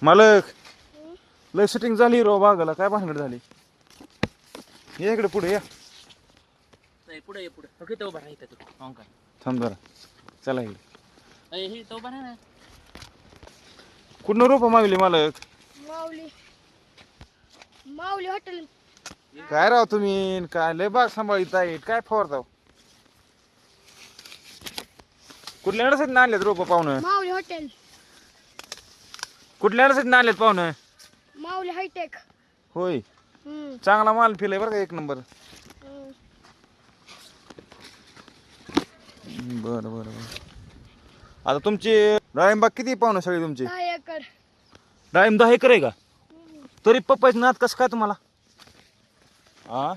मालक लय शूटिंग झाली रो बागाला काय भानगड झाली ये इकडे पुढे या नाही पुढे ये पुढे ओके तो उभा राहा तू हो का थांब जरा चला ये हे तो उभा राहा ना कुठनं रोपं मागली मालक माऊली माऊली हॉटेल काय राव तुम्ही काय लय बाग सांभाळीत आहे काय फवारताव कुठल्या अडचणीत आणलेत रोपं पाहुणं माऊली हॉटेल कुठल्या अडचणीत आणलेत पाहुणं माऊली हायटेक होय चांगला माल फिलाय बरं का एक नंबर बरं बरं बरं आता तुमची डाळिंबाग किती पाहुणं सगळी तुमची 10 एकर डाळिंब 10 एकर आहे का तरी पप्पाच नाद कसं काय तुम्हाला हा